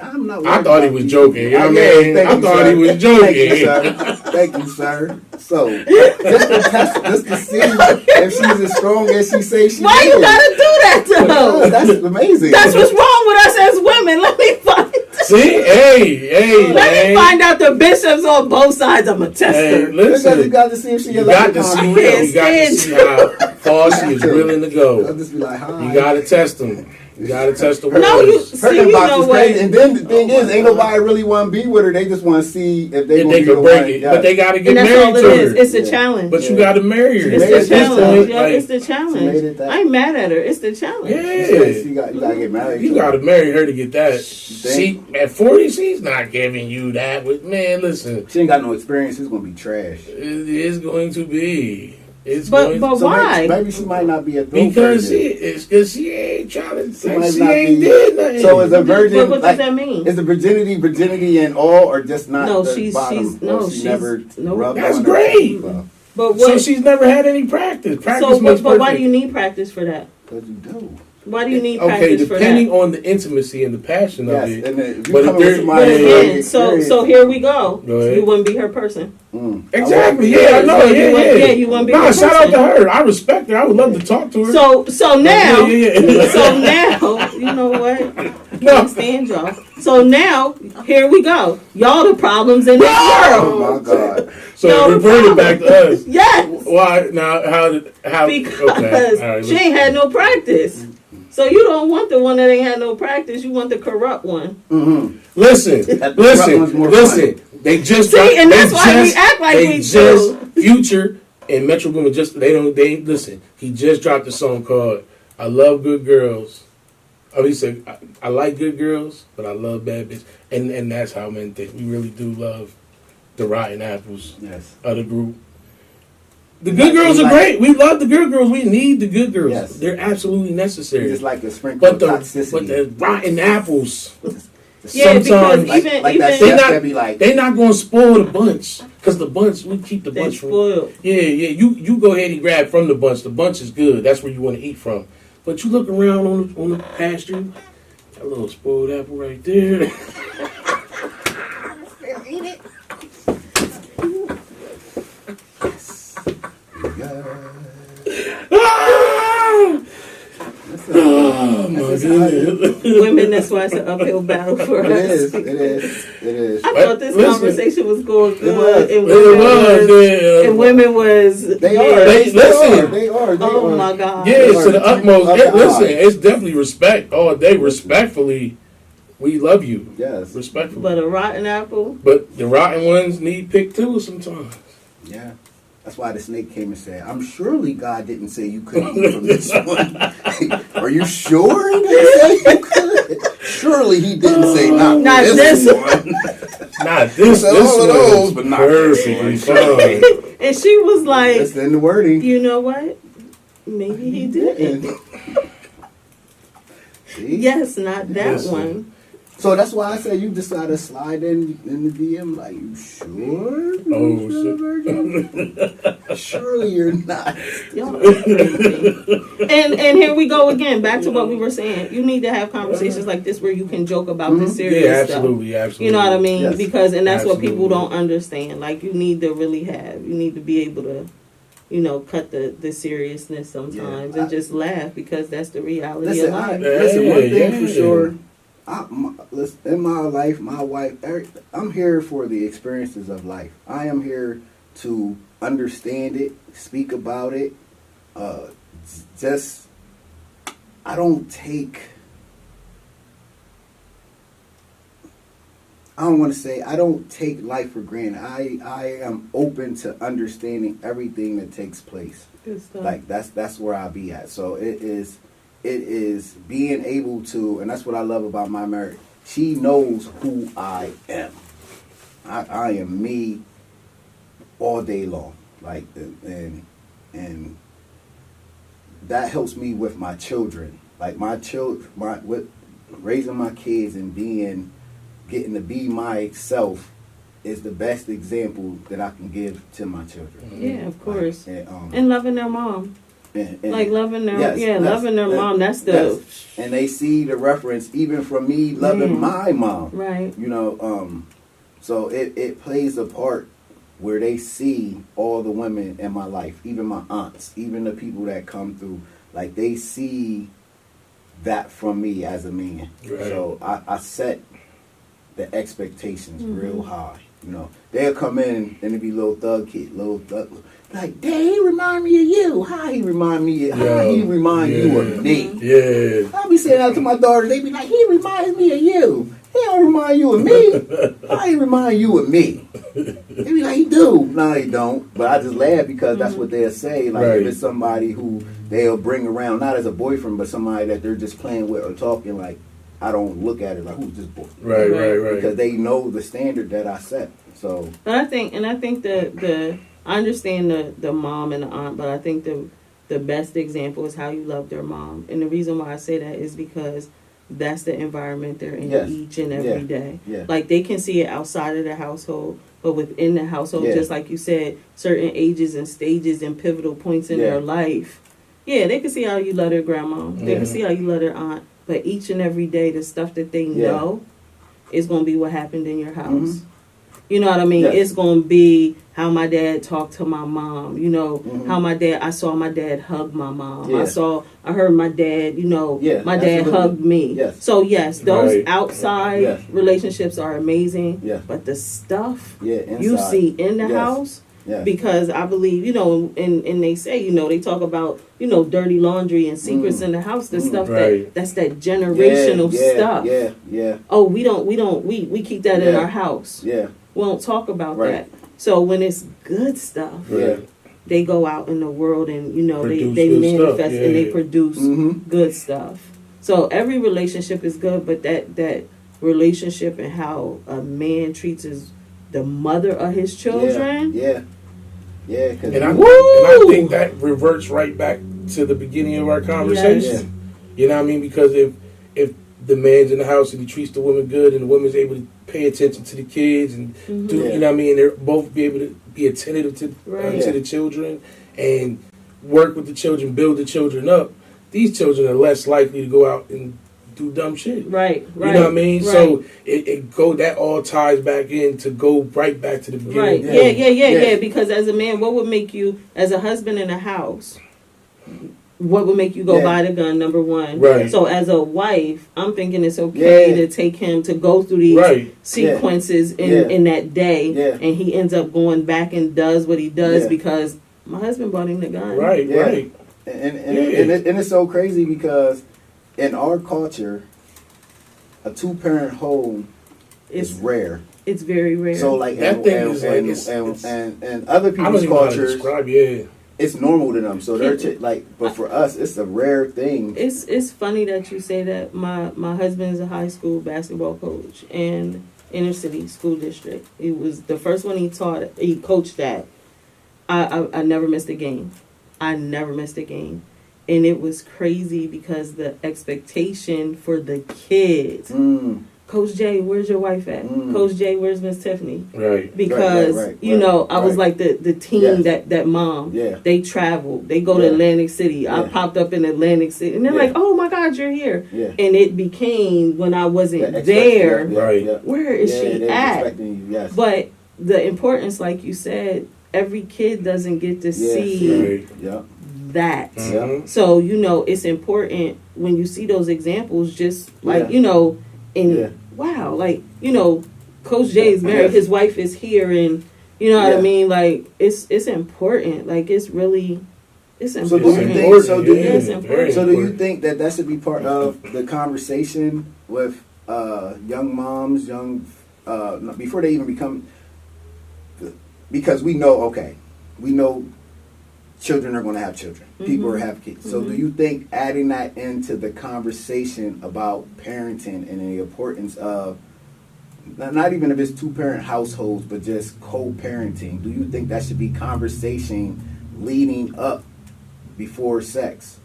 I'm not. I worried thought he about was these joking. people. You know what I Yeah, mean? thank I you, thought sir. he was Thank you, joking. sir. Thank you, sir. So, just to see if she's as strong as she says she Why is. you gotta do that Yeah, though? that's amazing. That's what's wrong with us as women. Let me find. See, hey, Let me man. find out the bishops on both sides. I'm a tester. Hey, You listen. got to see if she You elected got to see. on You real. can't got to see how far she is willing to I'll go. just be like, hi. You got to test them. You got to test the No, you waters. Her see. You inbox know is what? crazy. And then the thing is, ain't nobody really want to be with her. They just want to see if they If gonna they be can the break one. it, Yeah. but they got to get And that's married all it to is. her. It's a Yeah. challenge. But you got to marry her. It's Made the it that challenge. point, Yo, like- it's the She made challenge. it that- I ain't mad at her. It's the challenge. She said Yeah. you got to get married. You to got to her. marry her to get that. think? She at 40, she's not giving you that. With man, listen, She ain't got no experience. It's gonna be trash. it is going to be. It's But going but to, So why? maybe she might not be a throw because virgin. she ain't trying to. She Like, might she not ain't be- did nothing. So is a But virgin what does like that mean? is the virginity in all or just not No, the she's- bottom? she's- no, Or she she's- never no. rubbed That's on her? great. Well, But So what? she's never had any practice. Practice So makes but why perfect. do you need practice for that? 'cause you do. Why do you need Okay, practice for depending that? on the intimacy and the passion Yes, of it. and then if you But if come with there- somebody But who Yeah. again, so here we go. Go ahead. You wouldn't be her person. Exactly. Yeah, I know. So you Yeah. yeah, you wouldn't be Nah, her shout out person. to her. I respect her. I would love to talk to her. So now, Yeah. so now, you know what? No. Can't stand y'all. So now, here we go. Y'all the problems in this Oh world. my God. So No revert it back to us. Yes, Why now? How? because Okay. All right, she ain't had no practice. So you don't want the one that ain't had no practice. You want the corrupt one. Listen. That one's more Listen. They just See, got, and they that's why we just- act like they we just do. Future and Metro Boomin just they listen. He just dropped a song called "I Love Good Girls." Oh, he said I like good girls, but I love bad bitches, and that's how men think. We really do love the rotten apples Yes. of the group. The good girls are great. We love the good girls. We need the good girls. Yes. They're absolutely necessary. Just like a sprinkle But of the toxicity. rotten apples. Yeah, because Sometimes, even like that even chef not- that be like, They not gonna spoil the bunch because the bunch we keep the they bunch from. spoiled. Yeah. You go ahead and grab from the bunch. The bunch is good. That's where you want to eat from. But you look around on the pasture, that little spoiled apple right there. Oh my goodness. Women, that's why it's an uphill battle for us. It is. I thought this conversation was going good. And women was. They are. Oh my God. Yeah, to the utmost. Listen, it's definitely respect all day. Respectfully, we love you. Yes. Respectfully. But a rotten apple. But the rotten ones need picked too sometimes. Yeah. That's why the snake came and said, I'm surely God didn't say you couldn't eat from this one. Are you sure he didn't say you could? Surely he didn't say not this one. Not this one. All of those, but not perfectly this one. fine. And she was like, that's in the wording. You know what? Maybe he didn't. Yes, not that one. So that's why I said you decided to slide in the DM like, you sure? Surely you're not. Y'all are crazy. And here we go again, back to what we were saying. You need to have conversations like this where you can joke about this serious stuff. Absolutely. You know what I mean? Yes. Because, and that's what people don't understand. Like, you need to really you need to be able to, cut the seriousness sometimes and just laugh, because that's the reality of life. Listen, one thing for sure. In my life, my wife, I'm here for the experiences of life. I am here to understand it, speak about it. I don't take life for granted. I am open to understanding everything that takes place. Good stuff. Like that's where I be at. So it is being able to, and that's what I love about my marriage. She knows who I am. I am me all day long. Like, and that helps me with my children. Like with raising my kids and getting to be myself is the best example that I can give to my children. Yeah, of course. Like, and loving their mom. And loving their loving their mom. That's the and they see the reference even from me loving my mom. Right. So it plays a part where they see all the women in my life, even my aunts, even the people that come through, like they see that from me as a man. Right. So I set the expectations real high. They'll come in and it be little thug. Like, Dad, he remind me of you. How he remind you of me? Yeah. I'll be saying that to my daughter. They be like, he reminds me of you. He don't remind you of me. How he remind you of me? They be like, he do. No, he don't. But I just laugh because that's what they'll say. Like, if it's somebody who they'll bring around, not as a boyfriend, but somebody that they're just playing with or talking, like, I don't look at it like, who's this boy? Right. Because they know the standard that I set. So. But I think I understand the mom and the aunt, but I think the best example is how you love their mom. And the reason why I say that is because that's the environment they're in each and every day. Yeah. Like, they can see it outside of the household, but within the household, just like you said, certain ages and stages and pivotal points in their life. Yeah, they can see how you love their grandma. They can see how you love their aunt. But each and every day, the stuff that they know is going to be what happened in your house. You know what I mean? Yes. It's going to be how my dad talked to my mom. How I saw my dad hug my mom. Yeah. I heard my dad, my dad hugged me. Yes. So, yes, those outside relationships are amazing. Yes. But the stuff you see in the house, because I believe, and they say, they talk about, dirty laundry and secrets in the house, the stuff that's that generational stuff. Yeah. Oh, we keep that in our house. Yeah. We don't talk about that. So when it's good stuff, they go out in the world and, they manifest and they produce good stuff. So every relationship is good, but that relationship and how a man treats the mother of his children. Yeah. And I think that reverts right back to the beginning of our conversation. You know what I mean? Because if the man's in the house and he treats the woman good and the woman's able to pay attention to the kids and do, you know what I mean? They're both be able to be attentive to the children and work with the children, build the children up. These children are less likely to go out and do dumb shit. Right. You know what I mean? Right. So that all ties back in to go right back to the beginning. Right. Yeah. Because as a man, what would make you, as a husband in a house, what would make you go buy the gun, number one? Right. So as a wife, I'm thinking it's okay to take him to go through these sequences in that day, and he ends up going back and does what he does because my husband bought him the gun. Right. And it's so crazy because in our culture, a 2-parent home is rare. It's very rare. So like that thing is and other I don't people's even know how to cultures, describe, it's normal to them. So they're but for us, it's a rare thing. It's funny that you say that. My husband is a high school basketball coach in inner city school district. It was the first one he coached at. I never missed a game. And it was crazy because the expectation for the kids. Coach Jay, where's your wife at? Coach Jay, where's Miss Tiffany? Right. Because, I was like the team that mom. Yeah. They traveled. They go to Atlantic City. I popped up in Atlantic City. And they're like, oh my God, you're here. Yeah. And it became, when I wasn't there, where is she at? But the importance, like you said, every kid doesn't get to see that. Mm-hmm. So, it's important when you see those examples, just like, wow, like, Coach Jay is married, his wife is here, and what I mean? Like, it's important. Like, it's really, it's important. So do you think that should be part of the conversation with young moms, before they even become, because we know children are going to have children. People are have kids. So do you think adding that into the conversation about parenting and the importance of, not even if it's 2-parent households, but just co-parenting, do you think that should be conversation leading up before sex?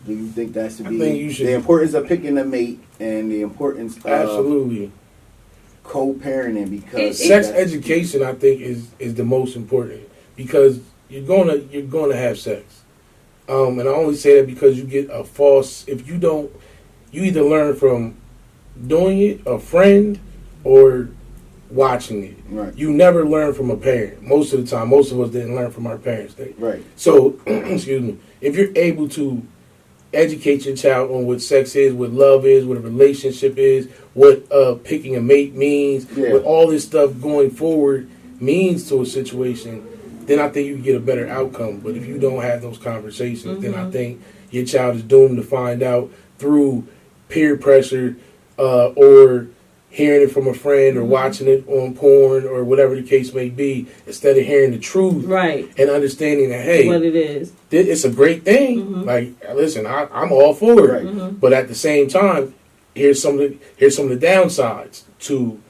Do you think that should be the importance of picking a mate and the importance of co-parenting? Because sex education, I think, is the most important, because you're gonna have sex, and I only say that because you get a false. If you don't, you either learn from doing it, a friend, or watching it. Right. You never learn from a parent. Most of the time, most of us didn't learn from our parents. Right. So, excuse me. If you're able to educate your child on what sex is, what love is, what a relationship is, what picking a mate means, what all this stuff going forward means to a situation, then I think you get a better outcome. But if you don't have those conversations, then I think your child is doomed to find out through peer pressure or hearing it from a friend or watching it on porn or whatever the case may be, instead of hearing the truth and understanding that, hey, what it is. It's a great thing. Like, listen, I'm all for it. But at the same time, here's some of the downsides to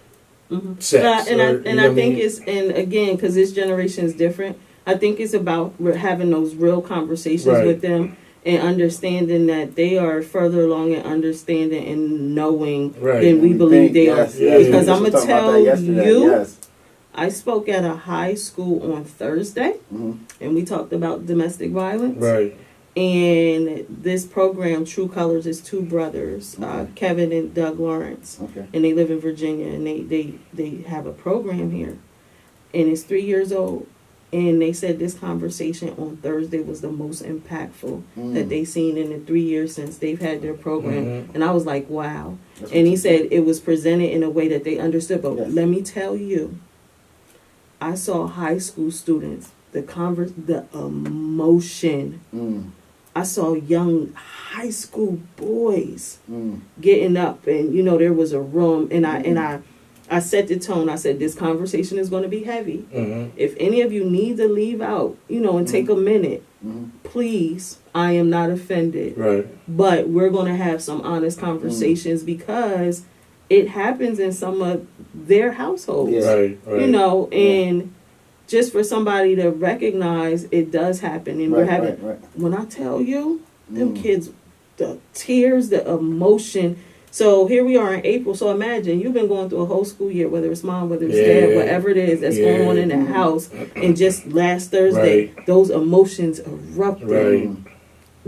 sex. And I think it's, and again, because this generation is different, I think it's about having those real conversations with them and understanding that they are further along in understanding and knowing than we believe they are. Because I'm going to tell you, I spoke at a high school on Thursday, and we talked about domestic violence. Right. And this program, True Colors, is 2 brothers, Kevin and Doug Lawrence. And they live in Virginia, and they have a program here. And it's 3 years old. And they said this conversation on Thursday was the most impactful that they've seen in the 3 years since they've had their program. And I was like, wow. And he said it was presented in a way that they understood. But let me tell you, I saw high school students, the emotion. I saw young high school boys getting up, and there was a room, and I set the tone. I said, this conversation is going to be heavy. If any of you need to leave out, and take a minute, please, I am not offended. Right. But we're going to have some honest conversations because it happens in some of their households. Right. And just for somebody to recognize it does happen. And we're having, when I tell you, them kids, the tears, the emotion. So here we are in April. So imagine you've been going through a whole school year, whether it's mom, whether it's dad, whatever it is that's going on in the house. And just last Thursday, those emotions erupted.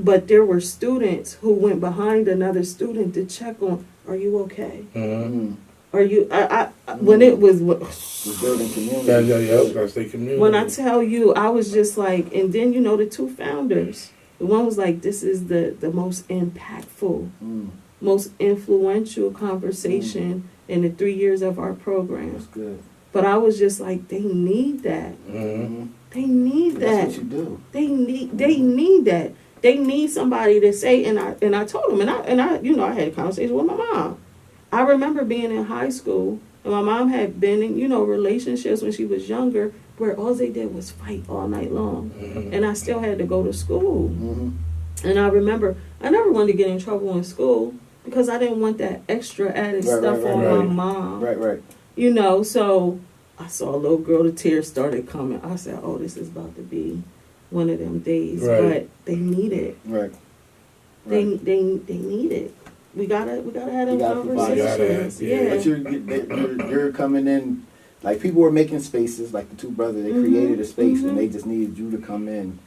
but there were students who went behind another student to check on, are you okay? Mm. Are you, when it was, We're building community. That's the community. when I tell you, I was just like, and then, you know, the two founders, the one was like, this is the most impactful, most influential conversation in the 3 years of our program. That's good. But I was just like, they need that. Mm-hmm. They need that. That's what you do. They need that. They need somebody to say, and I told them, and I you know, I had a conversation with my mom. I remember being in high school, and my mom had been in, you know, relationships when she was younger, where all they did was fight all night long, and I still had to go to school. And I remember I never wanted to get in trouble in school because I didn't want that extra added stuff on my mom. Right. You know, so I saw a little girl, the tears started coming. I said, oh, this is about to be one of them days. Right. But they need it. Right. They need it. We gotta have them conversations. Yeah. But you're coming in, like people were making spaces, like the two brothers, they created a space and they just needed you to come in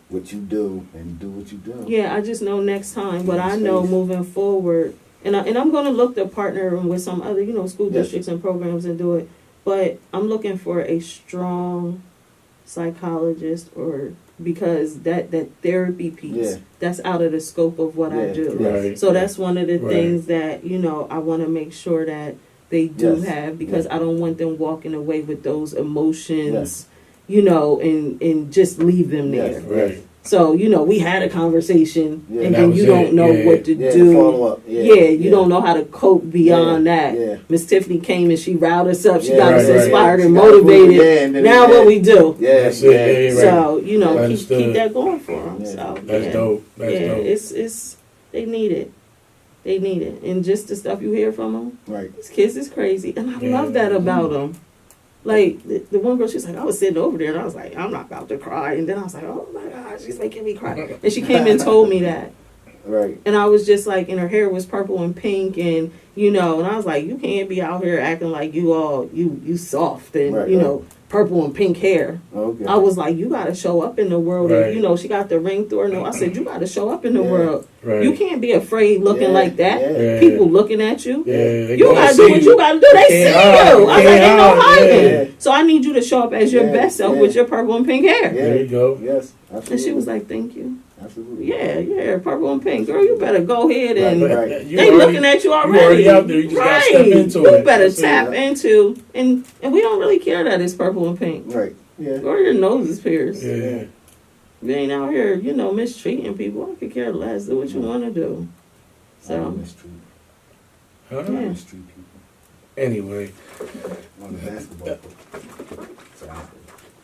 what you do and do what you do. Yeah, I just know next time, but I know moving forward, and I'm going to look to partner with some other, you know, school districts and programs and do it. But I'm looking for a strong psychologist, or because that therapy piece that's out of the scope of what I do. Right. So that's one of the things that, you know, I want to make sure that they do have, because I don't want them walking away with those emotions, you know, and just leave them there. Right. So, you know, we had a conversation, and that then was you don't know what to do. Follow up. You don't know how to cope beyond that. Miss Tiffany came and she riled us up. She got us inspired and motivated. Now what we do. So, you know, keep that going for them. So, that's dope. That's dope. It's they need it. They need it. And just the stuff you hear from them. Right. These kids is crazy. And I love that about them. Like, the one girl, she's like, I was sitting over there, and I was like, I'm not about to cry. And then I was like, oh, my God, she's making me cry. And she came and told me that. Right. And I was just like, and her hair was purple and pink, and, you know, and I was like, you can't be out here acting like you soft and, you know, purple and pink hair. Okay. I was like, you got to show up in the world. And, you know, she got the ring through her nose. I said, you got to show up in the world. Right. You can't be afraid looking like that. People looking at you. You got to do what you got to do. They see you. I said, ain't no hiding. So I need you to show up as your best self with your purple and pink hair. There you go. Yes, absolutely. And she was like, thank you. Absolutely. Yeah, purple and pink. Girl, you better go ahead and You they looking at you already. You already out there. You just got to step into it. You better tap into, and we don't really care that it's purple and pink. Right. Yeah. Or your nose is pierced. Yeah. You ain't out here, you know, mistreating people. I could care less. Do what you want to do. So. Mistreat. Huh? Mistreat people. Anyway. On the basketball court.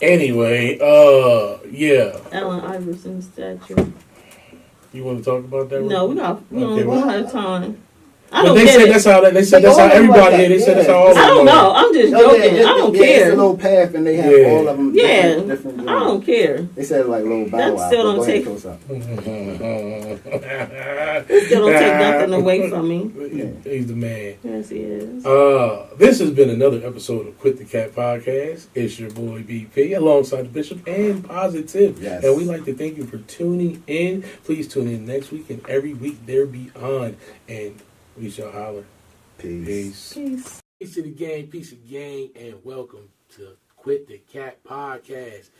Anyway, yeah. Allen Iverson's statue. You want to talk about that? No, we don't have time. I But don't they get said it. that's how everybody. Yeah, they said that's how all. I don't know. I'm just joking. I don't care. It's a little path, and they have all of them. Different I don't care. They said like little battle. That still don't take. It still don't take nothing away from me. He's the man. Yes, he is. This has been another episode of Quit the Cat Podcast. It's your boy BP alongside the Bishop and PosiTiff. Yes. And we'd like to thank you for tuning in. Please tune in next week and every week there beyond. And we shall holler. Peace. Peace. Peace to the gang, peace of gang, and welcome to Quit the Cat Podcast.